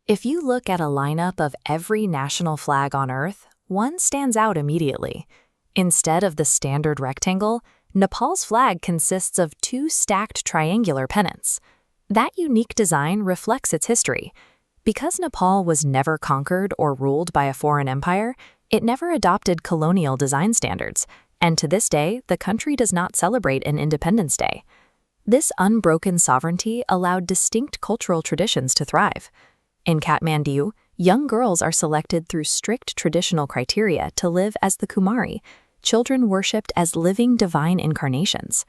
If you look at a lineup of every national flag on Earth, one stands out immediately. Instead of the standard rectangle, Nepal's flag consists of two stacked triangular pennants. That unique design reflects its history. Because Nepal was never conquered or ruled by a foreign empire, it never adopted colonial design standards, and to this day, the country does not celebrate an Independence Day. This unbroken sovereignty allowed distinct cultural traditions to thrive. In Kathmandu, young girls are selected through strict traditional criteria to live as the Kumari, children worshipped as living divine incarnations.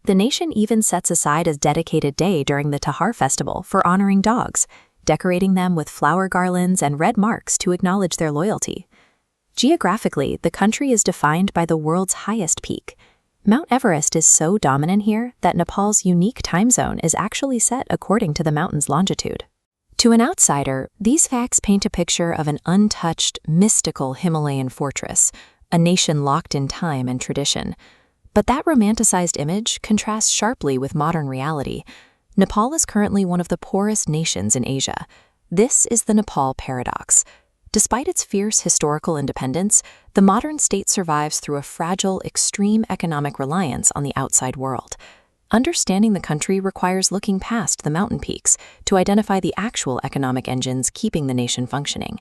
The nation even sets aside a dedicated day during the Tahar festival for honoring dogs, decorating them with flower garlands and red marks to acknowledge their loyalty. Geographically, the country is defined by the world's highest peak. Mount Everest is so dominant here that Nepal's unique time zone is actually set according to the mountain's longitude. To an outsider, these facts paint a picture of an untouched, mystical Himalayan fortress, a nation locked in time and tradition. But that romanticized image contrasts sharply with modern reality. Nepal is currently one of the poorest nations in Asia. This is the Nepal paradox. Despite its fierce historical independence, the modern state survives through a fragile, extreme economic reliance on the outside world. Understanding the country requires looking past the mountain peaks to identify the actual economic engines keeping the nation functioning.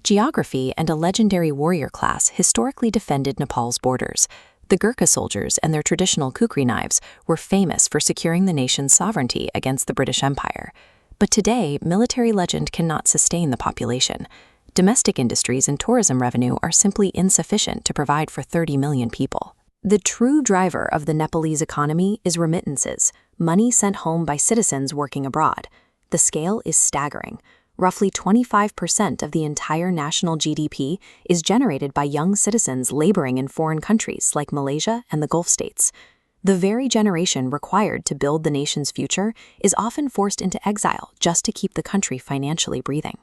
Geography and a legendary warrior class historically defended Nepal's borders. The Gurkha soldiers and their traditional kukri knives were famous for securing the nation's sovereignty against the British Empire. But today, military legend cannot sustain the population. Domestic industries and tourism revenue are simply insufficient to provide for 30 million people. The true driver of the Nepalese economy is remittances, money sent home by citizens working abroad. The scale is staggering. Roughly 25% of the entire national GDP is generated by young citizens laboring in foreign countries like Malaysia and the Gulf states. The very generation required to build the nation's future is often forced into exile just to keep the country financially breathing.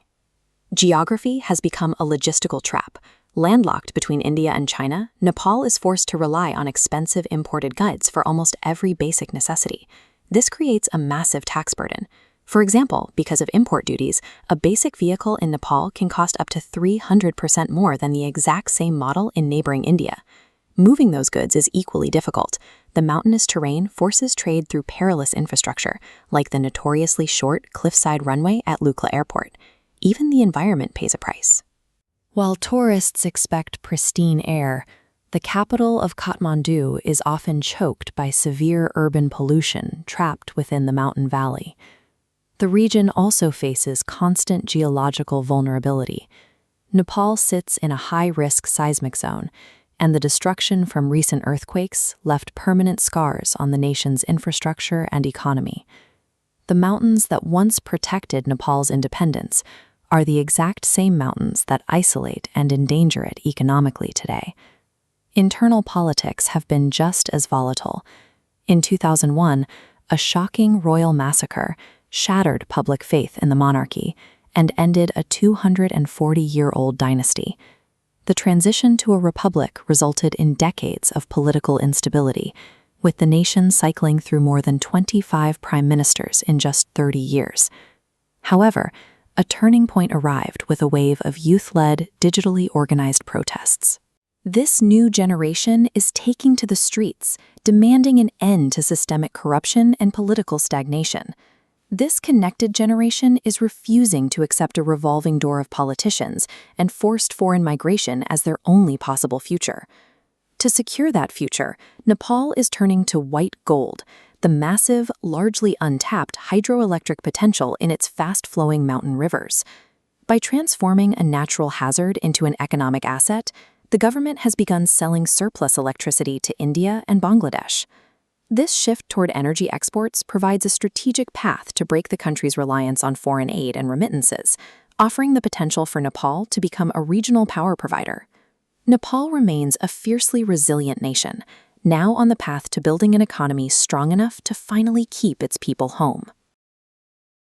Geography has become a logistical trap. Landlocked between India and China, Nepal is forced to rely on expensive imported goods for almost every basic necessity. This creates a massive tax burden. For example, because of import duties, a basic vehicle in Nepal can cost up to 300% more than the exact same model in neighboring India. Moving those goods is equally difficult. The mountainous terrain forces trade through perilous infrastructure, like the notoriously short cliffside runway at Lukla Airport. Even the environment pays a price. While tourists expect pristine air, the capital of Kathmandu is often choked by severe urban pollution trapped within the mountain valley. The region also faces constant geological vulnerability. Nepal sits in a high-risk seismic zone, and the destruction from recent earthquakes left permanent scars on the nation's infrastructure and economy. The mountains that once protected Nepal's independence are the exact same mountains that isolate and endanger it economically today. Internal politics have been just as volatile. In 2001, a shocking royal massacre shattered public faith in the monarchy and ended a 240-year-old dynasty. The transition to a republic resulted in decades of political instability, with the nation cycling through more than 25 prime ministers in just 30 years. However, a turning point arrived with a wave of youth-led, digitally organized protests. This new generation is taking to the streets, demanding an end to systemic corruption and political stagnation. This connected generation is refusing to accept a revolving door of politicians and forced foreign migration as their only possible future. To secure that future, Nepal is turning to white gold, the massive, largely untapped hydroelectric potential in its fast-flowing mountain rivers. By transforming a natural hazard into an economic asset, the government has begun selling surplus electricity to India and Bangladesh. This shift toward energy exports provides a strategic path to break the country's reliance on foreign aid and remittances, offering the potential for Nepal to become a regional power provider. Nepal remains a fiercely resilient nation, now on the path to building an economy strong enough to finally keep its people home.